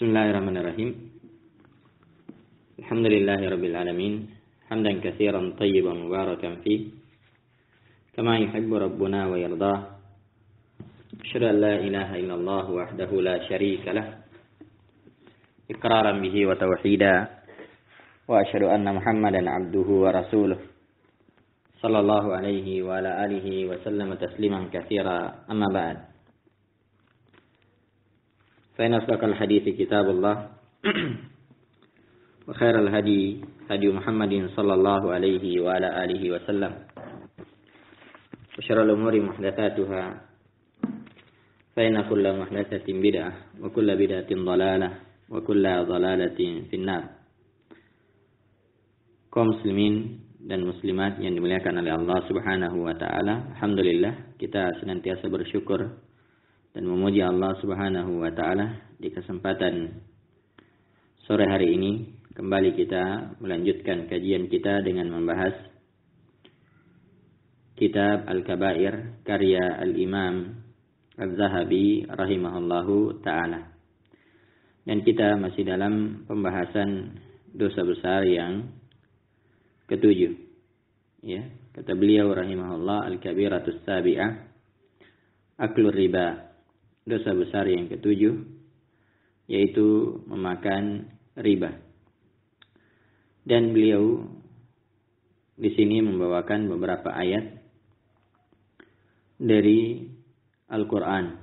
Bismillahirrahmanirrahim. Alhamdulillahirabbil alamin. Hamdan katsiran thayyiban mubarakan fi kama yuhibbu rabbuna wa yardah. Asyhadu an la ilaha illallah wahdahu la syarika lah. Iqraran bihi wa tauhida. Wa asyhadu anna Muhammadan abduhu wa rasuluh. Sallallahu alaihi wa ala alihi wa sallama tasliman katsira. Amma ba'd. فإن أصدق الحديث كتاب الله وخير الهدي هدي محمد صلى الله عليه وعلى آله وسلم وشر الأمور محدثاتها فإن كل محدثة بدعة وكل بدعة ضلالة وكل ضلالة في النار. Kaum muslimin dan muslimat yang dimuliakan oleh Allah Subhanahu wa taala, alhamdulillah kita senantiasa bersyukur dan memuji Allah Subhanahu wa taala di kesempatan sore hari ini kembali kita melanjutkan kajian kita dengan membahas kitab Al-Kabair karya Al-Imam Az-Zahabi rahimahullahu taala. Dan kita masih dalam pembahasan dosa besar yang ketujuh. Ya, kata beliau rahimahullah, Al-Kabiratus Sabi'ah aklur riba. Dosa besar yang ketujuh yaitu memakan riba. Dan beliau di sini membawakan beberapa ayat dari Al-Qur'an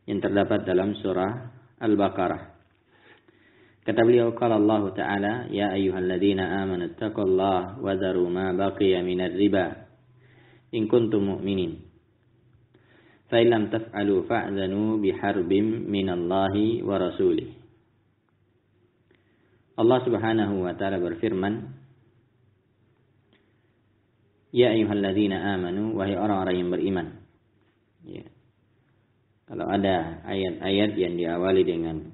yang terdapat dalam surah Al-Baqarah. Kata beliau, qala Allah Ta'ala, ya ayyuhalladzina amanu taqullaha wa dharu ma baqiya minar riba in kuntum mu'minin. فَإِنْ لَمْ تَفْعَلُوا فَأْذَنُوا بِحَرْبٍ مِنَ اللَّهِ وَرَسُولِهِ. Allah Subhanahu wa taala berfirman, ya ayyuhalladzina amanu, wahai orang-orang yang beriman. Ya. Kalau ada ayat-ayat yang diawali dengan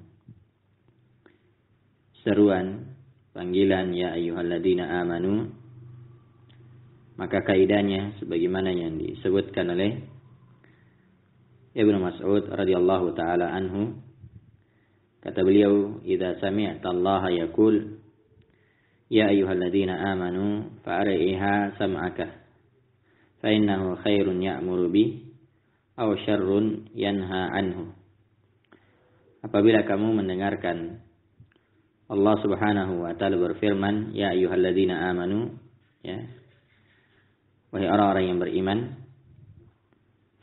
seruan, panggilan ya ayyuhalladzina amanu, maka kaidahnya sebagaimana yang disebutkan oleh Ibnu Mas'ud radhiyallahu taala anhu, kata beliau, idza sami'ta Allah yaqul ya ayyuhalladzina amanu fa'ariha sam'aka fa innahu khairun ya'muru bi aw syarrun yanha anhu. Apabila kamu mendengarkan Allah Subhanahu wa taala berfirman, ya ayyuhalladzina amanu, ya, wahai orang-orang yang beriman,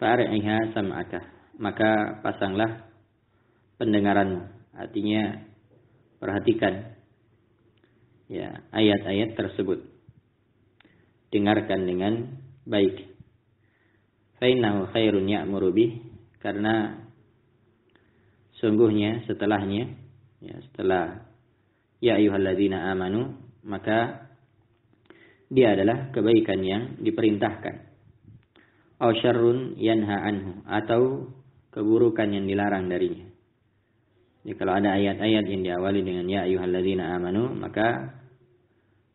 fa'ariha sam'aka, maka pasanglah pendengaranmu. Artinya perhatikan ya ayat-ayat tersebut, dengarkan dengan baik. Fa innahu khairun ya'muru bih, karena sungguhnya setelahnya, ya, setelah ya ayyuhalladzina amanu, maka dia adalah kebaikan yang diperintahkan. Aw syarrun yanha anhu, atau keburukan yang dilarang darinya. Jadi kalau ada ayat-ayat yang diawali dengan ya ayyuhalladzina amanu, maka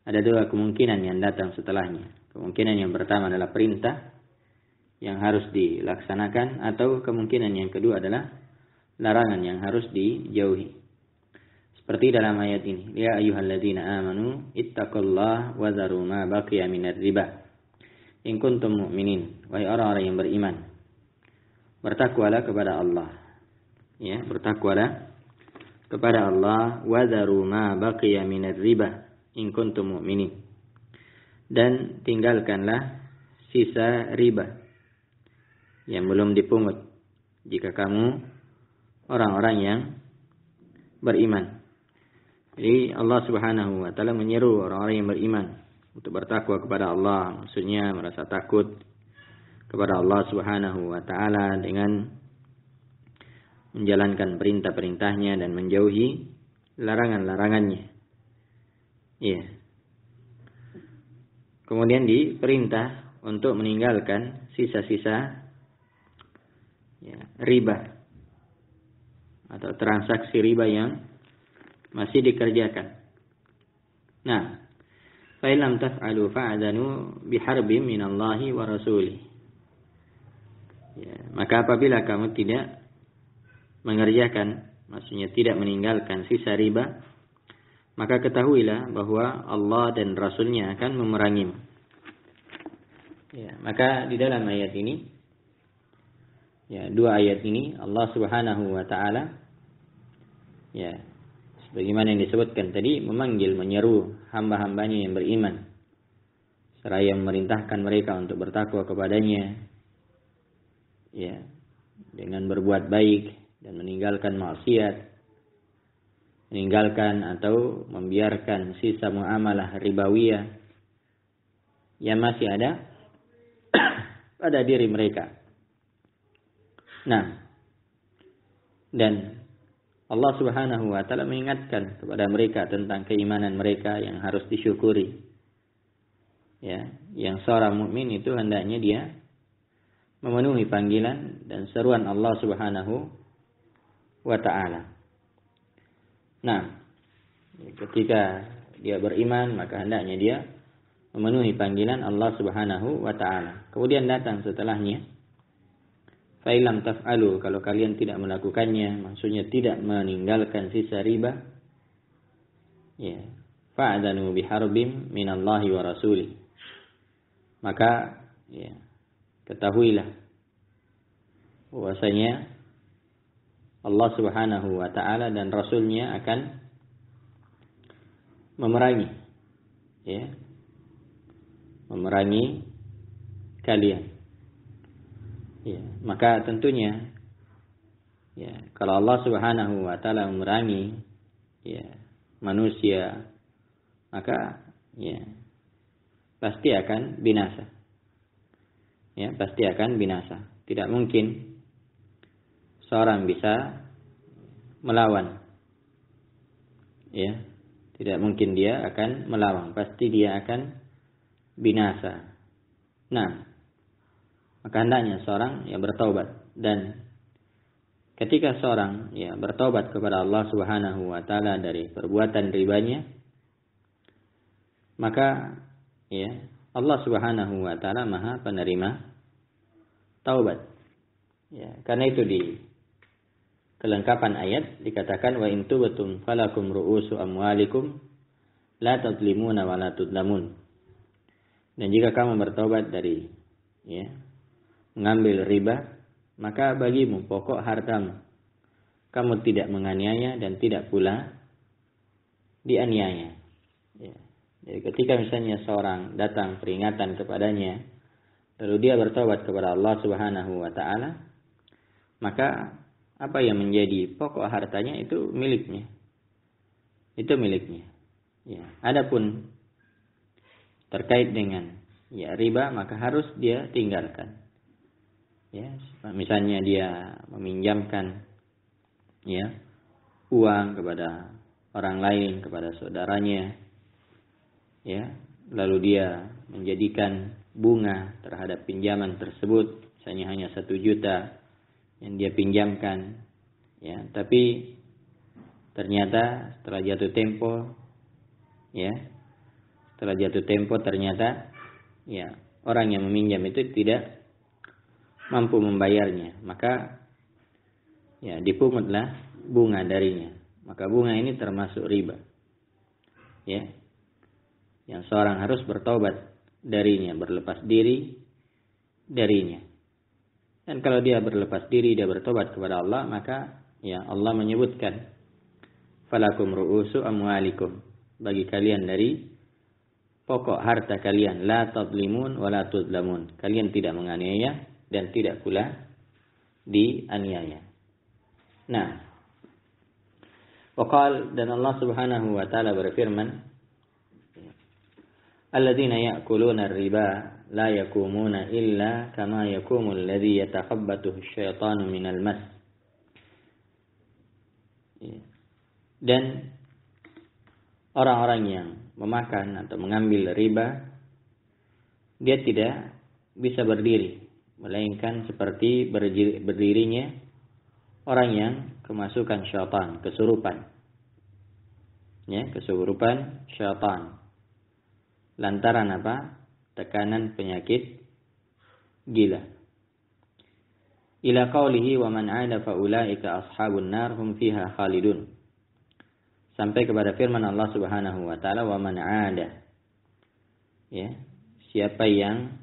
ada dua kemungkinan yang datang setelahnya. Kemungkinan yang pertama adalah perintah yang harus dilaksanakan, atau kemungkinan yang kedua adalah larangan yang harus dijauhi. Seperti dalam ayat ini, ya ayyuhalladzina amanu ittaqullaha wa dharu ma baqiya minar riba in kuntum mu'minin, wahai orang-orang yang beriman, bertakwalah kepada Allah. Ya, bertakwalah kepada Allah, wa dharu ma baqiya minar riba in kuntum mu'minin, dan tinggalkanlah sisa riba yang belum dipungut jika kamu orang-orang yang beriman. Jadi Allah Subhanahu wa taala menyeru orang-orang yang beriman untuk bertakwa kepada Allah, maksudnya merasa takut kepada Allah Subhanahu wa taala dengan menjalankan perintah-perintahnya dan menjauhi larangan-larangannya. Iya. Kemudian diperintah untuk meninggalkan sisa-sisa ya, riba atau transaksi riba yang masih dikerjakan. Nah, fa illam taf'alu fa'adhanu biharbin minallahi wa rasulih. Ya, maka apabila kamu tidak mengerjakan maksudnya tidak meninggalkan sisa riba, maka ketahuilah bahwa Allah dan Rasul-Nya akan memerangimu. Ya, maka di dalam ayat ini, ya, dua ayat ini Allah Subhanahu wa taala, ya, sebagaimana yang disebutkan tadi, memanggil, menyeru hamba-hambanya yang beriman, seraya memerintahkan mereka untuk bertakwa kepadanya, ya, dengan berbuat baik dan meninggalkan maksiat, meninggalkan atau membiarkan sisa muamalah ribawiyah yang masih ada pada diri mereka. Nah, dan Allah Subhanahu wa taala mengingatkan kepada mereka tentang keimanan mereka yang harus disyukuri. Ya, yang seorang mukmin itu hendaknya dia memenuhi panggilan dan seruan Allah Subhanahu wa taala. Nah, ketika dia beriman, maka hendaknya dia memenuhi panggilan Allah Subhanahu wa taala. Kemudian datang setelahnya, fa illam taf'alu, kalau kalian tidak melakukannya, maksudnya tidak meninggalkan sisa riba, ya, fa'adanu biharbim minallahi wa rasulih. Maka, ya, ketahuilah bahwasanya Allah Subhanahu wa taala dan Rasul-Nya akan memerangi, ya, memerangi kalian. Ya, maka tentunya, ya, kalau Allah Subhanahu wa taala memerangi, ya, manusia, maka, ya, pasti akan binasa. Ya, pasti akan binasa. Tidak mungkin seorang bisa melawan. Ya, tidak mungkin dia akan melawan. Pasti dia akan binasa. Nah, maka hendaknya seorang ya bertaubat, dan ketika seorang ya bertaubat kepada Allah Subhanahu wa taala dari perbuatan ribanya, maka ya Allah Subhanahu wa taala Maha penerima taubat. Ya, karena itu di kelengkapan ayat dikatakan wa in tubtum falakum ru'usu amwalikum la tadlimuna wa la tudlamun. Dan jika kamu bertobat dari, ya, mengambil riba, maka bagimu pokok hartamu. Kamu tidak menganiaya dan tidak pula dianiaya. Ya. Jadi ketika misalnya seorang datang peringatan kepadanya, lalu dia bertobat kepada Allah Subhanahu wa taala, maka apa yang menjadi pokok hartanya itu miliknya. Itu miliknya. Ya, adapun terkait dengan, ya, riba, maka harus dia tinggalkan. Ya, misalnya dia meminjamkan, ya, uang kepada orang lain, kepada saudaranya, ya, lalu dia menjadikan bunga terhadap pinjaman tersebut, misalnya hanya 1 juta yang dia pinjamkan, ya, tapi ternyata setelah jatuh tempo, ya, setelah jatuh tempo ternyata, ya, orang yang meminjam itu tidak mampu membayarnya, maka, ya, dipungutlah bunga darinya. Maka bunga ini termasuk riba. Ya. Yang seorang harus bertaubat darinya, berlepas diri darinya. Dan kalau dia berlepas diri, dia bertobat kepada Allah, maka, ya, Allah menyebutkan falakum ru'usu amwalikum, bagi kalian dari pokok harta kalian, la tadlimun wa la tudlamun. Kalian tidak menganiaya dan tidak pula dianiaya. Nah, waqal, dan Allah Subhanahu wa taala berfirman, alladzina ya'kuluna ar-riba la yakumuna illa kama yakumu alladzi yatakhabbathu asyaitanu minal mas. Dan orang-orang yang memakan atau mengambil riba, dia tidak bisa berdiri, melainkan seperti berdirinya orang yang kemasukan syaitan, kesurupan. Ya, kesurupan syaitan. Lantaran apa? Tekanan penyakit gila. ila qaulihi wa man 'ada fa ulaika ashabun nar hum fiha khalidun. Sampai kepada firman Allah Subhanahu wa taala, wa man 'ada. Ya, siapa yang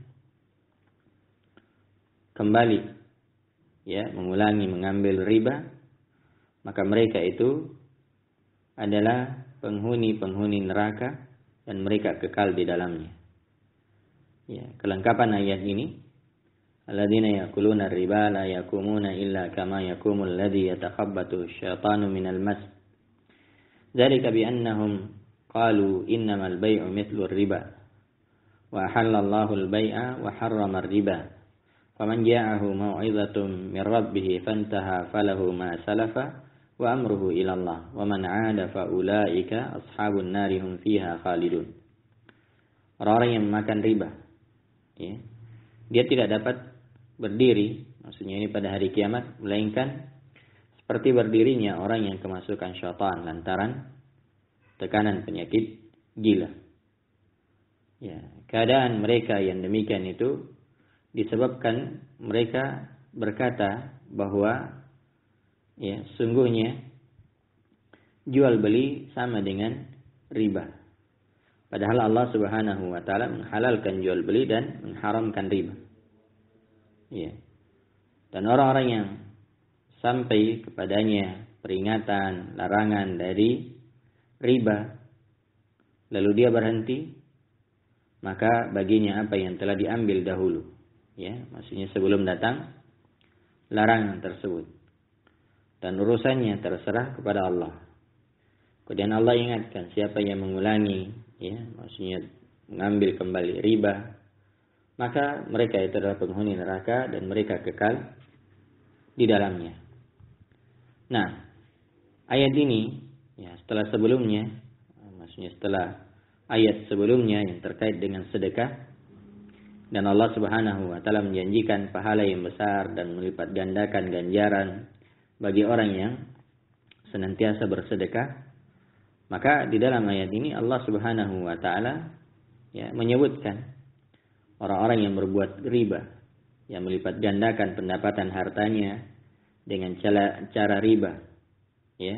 kembali ya mengulangi mengambil riba, maka mereka itu adalah penghuni-penghuni neraka dan mereka kekal di dalamnya. Ya, kelengkapan ayat ini, alladzina yakuluna riba la yakumuna illa kama yakumul ladzi yatakhabbathu asyaitanu minal mas. Dzalika bi annahum qalu innamal bai'u mithlu riba wa halallahu al-bai'a wa harrama ar-riba. Faman ja'ahu mau'izatun min rabbih fantaha falahu ma salafa wa amruhu ila Allah wa man 'ada fa ulaika ashabun nari hum fiha khalidun. Orang-orang yang makan riba, ya, dia tidak dapat berdiri, maksudnya ini pada hari kiamat, melainkan seperti berdirinya orang yang kemasukan syaitan lantaran tekanan penyakit gila. Ya, keadaan mereka yang demikian itu disebabkan mereka berkata bahwa ya sungguhnya jual beli sama dengan riba. Padahal Allah Subhanahu wa taala menghalalkan jual beli dan mengharamkan riba. Ya. Dan orang-orang yang sampai kepadanya peringatan, larangan dari riba, lalu dia berhenti, maka baginya apa yang telah diambil dahulu. Ya, maksudnya sebelum datang larangan tersebut. Dan urusannya terserah kepada Allah. Kemudian Allah ingatkan siapa yang mengulangi, ya, maksudnya mengambil kembali riba, maka mereka itu adalah penghuni neraka dan mereka kekal di dalamnya. Nah, ayat ini, ya, setelah sebelumnya, maksudnya setelah ayat sebelumnya yang terkait dengan sedekah, dan Allah Subhanahu wa taala menjanjikan pahala yang besar dan melipat gandakan ganjaran bagi orang yang senantiasa bersedekah. Maka di dalam ayat ini Allah Subhanahu wa taala ya menyebutkan orang-orang yang berbuat riba, yang melipat gandakan pendapatan hartanya dengan cara riba, ya.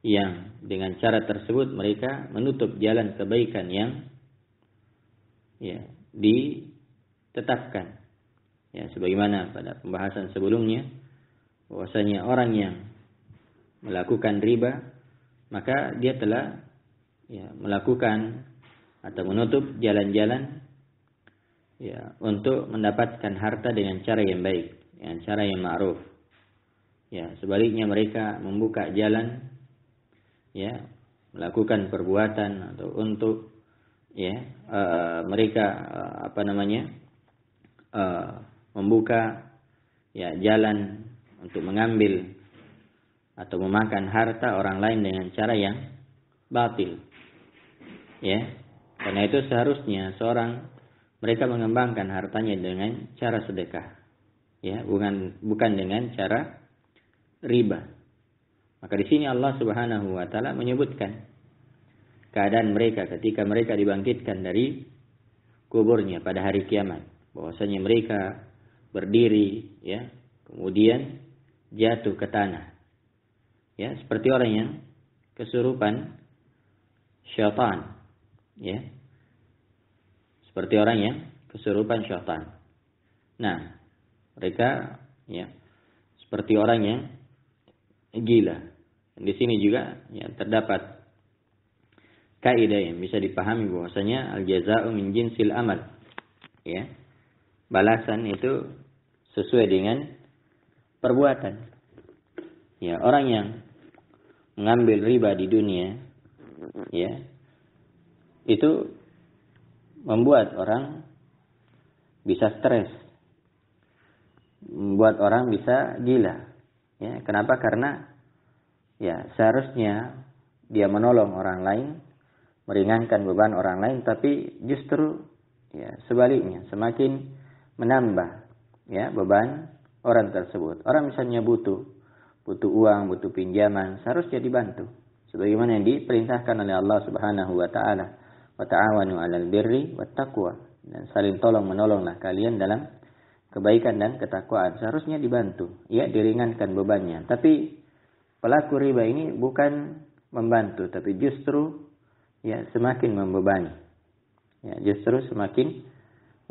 Yang dengan cara tersebut mereka menutup jalan kebaikan yang ya ditetapkan. Ya, sebagaimana pada pembahasan sebelumnya bahwasanya orang yang melakukan riba maka dia telah ya melakukan atau menutup jalan-jalan ya untuk mendapatkan harta dengan cara yang baik, dengan cara yang ma'ruf. Ya, sebaliknya mereka membuka jalan ya melakukan perbuatan atau untuk ya mereka membuka ya jalan untuk mengambil atau memakan harta orang lain dengan cara yang batil. Ya. Karena itu seharusnya mereka mengembangkan hartanya dengan cara sedekah. Ya, bukan dengan cara riba. Maka di sini Allah Subhanahu wa taala menyebutkan keadaan mereka ketika mereka dibangkitkan dari kuburnya pada hari kiamat, bahwasanya mereka berdiri ya, kemudian jatuh ke tanah. Ya, seperti orang yang kesurupan syaitan, ya. Seperti orang yang kesurupan syaitan. Nah, mereka ya seperti orang yang gila. Dan di sini juga ya terdapat kaidah yang bisa dipahami bahwasanya al-jazaa'u min jinsil amal. Ya. Balasan itu sesuai dengan perbuatan. Ya, orang yang mengambil riba di dunia ya itu membuat orang bisa stres, membuat orang bisa gila. Ya, kenapa? Karena ya seharusnya dia menolong orang lain, meringankan beban orang lain, tapi justru ya sebaliknya semakin menambah ya beban orang tersebut. Orang misalnya butuh uang, butuh pinjaman, seharusnya dibantu. Sebagaimana yang diperintahkan oleh Allah Subhanahu wa taala, wa ta'awanu 'alal birri wat taqwa, dan saling tolong menolonglah kalian dalam kebaikan dan ketakwaan, seharusnya dibantu, ya, diringankan bebannya. Tapi pelaku riba ini bukan membantu, tapi justru ya semakin membebani. Ya, justru semakin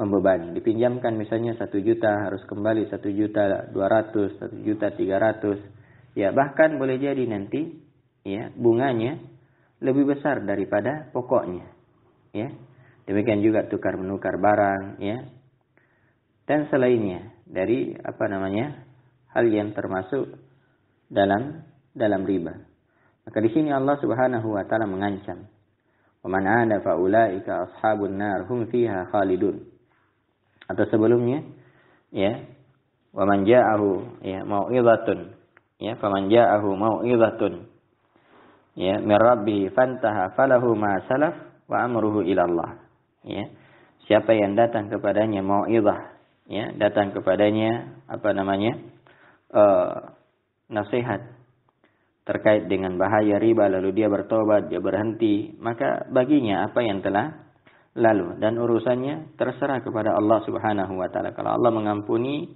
membebani. Dipinjamkan misalnya 1 juta harus kembali 1.200.000, 1.300.000. Ya, bahkan boleh jadi nanti ya bunganya lebih besar daripada pokoknya. Ya. Demikian juga tukar menukar barang, ya. Dan selainnya dari hal yang termasuk dalam riba. Maka di sini Allah Subhanahu wa taala mengancam, "Wa man 'ada fa ulaika ashabun nar hum fiha khalidun." Atau sebelumnya, ya, "Wa man ja'ahu ya mau'izatun." Ya, "Faman ja'ahu mau'izatun ya mir rabbih fantaha falahu ma salaf wa amruhu ila Allah." Ya. Siapa yang datang kepadanya mau'izah, ya, datang kepadanya nasihat terkait dengan bahaya riba, lalu dia bertobat, dia berhenti, maka baginya apa yang telah lalu dan urusannya terserah kepada Allah Subhanahu wa taala. Kalau Allah mengampuni,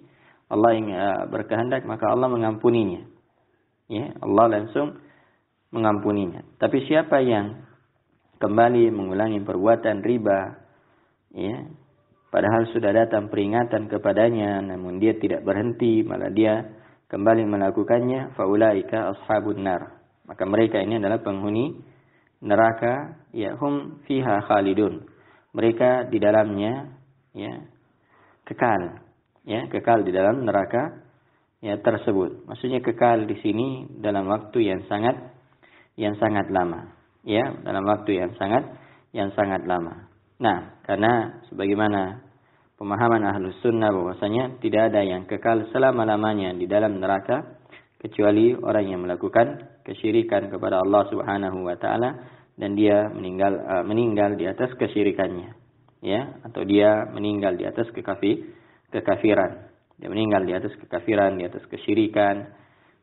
Allah yang berkehendak, maka Allah mengampuninya. Ya, Allah langsung mengampuninya. Tapi siapa yang kembali mengulangi perbuatan riba, ya, padahal sudah datang peringatan kepadanya, namun dia tidak berhenti, malah dia kembali melakukannya, faulaika ashabun nar. Maka mereka ini adalah penghuni neraka, ya, hum fiha khalidun. Mereka di dalamnya, ya, kekal, ya, kekal di dalam neraka, ya, tersebut. Maksudnya kekal di sini dalam waktu yang sangat lama, ya, dalam waktu yang sangat lama. Nah, karena sebagaimana pemahaman Ahlus Sunnah bahwasanya tidak ada yang kekal selama-lamanya di dalam neraka kecuali orang yang melakukan kesyirikan kepada Allah Subhanahu wa taala dan dia meninggal di atas kesyirikannya, ya, atau dia meninggal di atas kekafiran. Dia meninggal di atas kekafiran, di atas kesyirikan.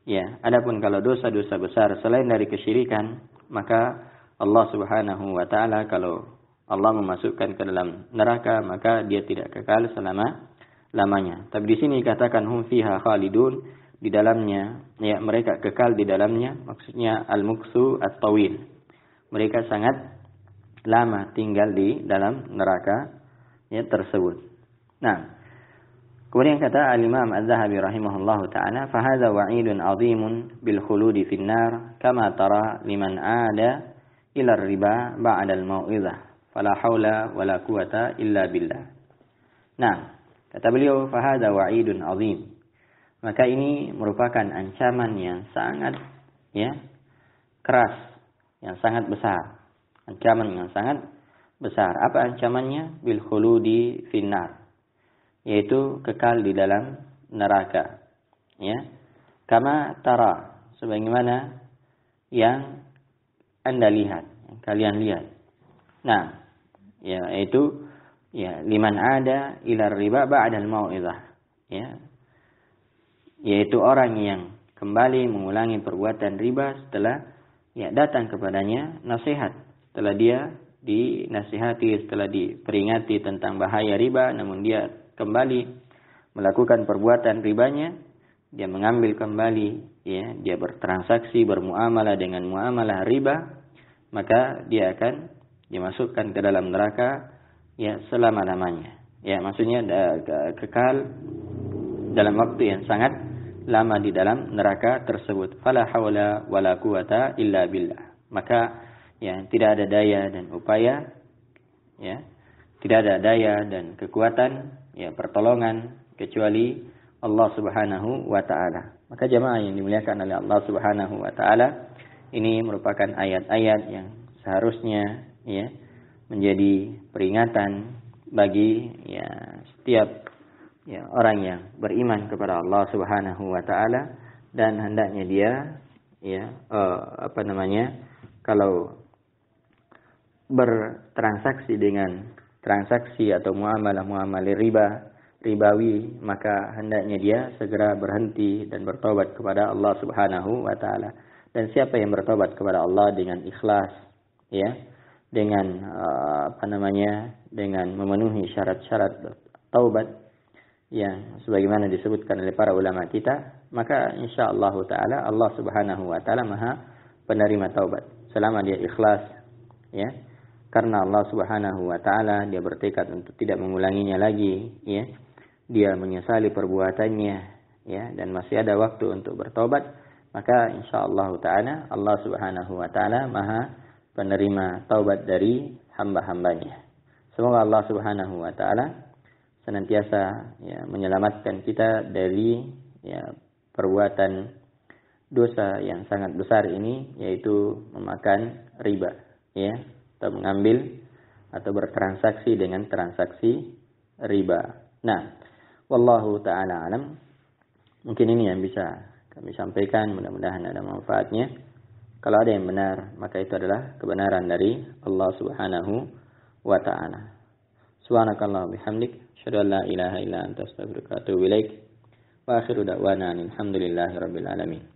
Ya, adapun kalau dosa-dosa besar selain dari kesyirikan, maka Allah Subhanahu wa taala kalau Allah memasukkan ke dalam neraka, maka dia tidak kekal selama-lamanya. Tapi di sini dikatakan hum fiha khalidun, di dalamnya, ya, mereka kekal di dalamnya, maksudnya al-muksu at-tawil. Mereka sangat lama tinggal di dalam neraka, ya, tersebut. Nah, kemudian kata al-Imam Az-Zahabi rahimahullahu ta'ala, "Fahadha wa'idun 'azimun bil khuludi fin nar kama tara liman 'ada ila riba ba'da al-mau'izah. Fala haula wala quwata illa billah." Nah, kata beliau, "Fahadha wa'idun 'azim." Maka ini merupakan ancaman yang sangat, ya, keras, yang sangat besar. Ancaman yang sangat besar. Apa ancamannya? Bil khuludi fin nar, yaitu kekal di dalam neraka, ya, kama tara, sebagaimana yang Anda lihat, yang kalian lihat. Nah, ya, yaitu, ya, liman ada ila riba ba'dal mau'izah, ya, yaitu orang yang kembali mengulangi perbuatan riba setelah, ya, datang kepadanya nasihat, setelah dia dinasihati, setelah diperingati tentang bahaya riba, namun dia kembali melakukan perbuatan ribanya, dia mengambil kembali, ya, dia bertransaksi, bermuamalah dengan muamalah riba, maka dia akan dimasukkan ke dalam neraka, ya, selama-lamanya. Ya, maksudnya kekal dalam waktu yang sangat lama di dalam neraka tersebut. Fala haula wala quwata illa billah. Maka, ya, tidak ada daya dan upaya, ya, tidak ada daya dan kekuatan, ya, pertolongan kecuali Allah Subhanahu wa taala. Maka jemaah yang dimuliakan oleh Allah Subhanahu wa taala, ini merupakan ayat-ayat yang seharusnya, ya, menjadi peringatan bagi, ya, setiap, ya, orang yang beriman kepada Allah Subhanahu wa taala, dan hendaknya dia, ya, kalau bertransaksi dengan transaksi atau muamalah ribawi, maka hendaknya dia segera berhenti dan bertobat kepada Allah Subhanahu wa taala. Dan siapa yang bertobat kepada Allah dengan ikhlas, ya, dengan dengan memenuhi syarat-syarat taubat, yang sebagaimana disebutkan oleh para ulama kita, maka insyaallah taala Allah Subhanahu wa taala Maha penerima taubat selama dia ikhlas, ya. Karena Allah Subhanahu wa taala dia bertekad untuk tidak mengulanginya lagi, ya. Dia menyesali perbuatannya, ya, dan masih ada waktu untuk bertobat, maka insyaallah taala Allah Subhanahu wa taala Maha penerima taubat dari hamba-hambanya. Semoga Allah Subhanahu wa taala senantiasa ya menyelamatkan kita dari ya perbuatan dosa yang sangat besar ini, yaitu memakan riba, ya, atau mengambil atau bertransaksi dengan transaksi riba. Nah, wallahu taala alam. Mungkin ini yang bisa kami sampaikan, mudah-mudahan ada manfaatnya. Kalau ada yang benar, maka itu adalah kebenaran dari Allah Subhanahu wa taala. Subhanakallah bihamdik, asyhadu an la ilaha illa anta astaghfiruka wa atubu ilaik. Wa akhiru da'wana alhamdulillahi rabbil alamin.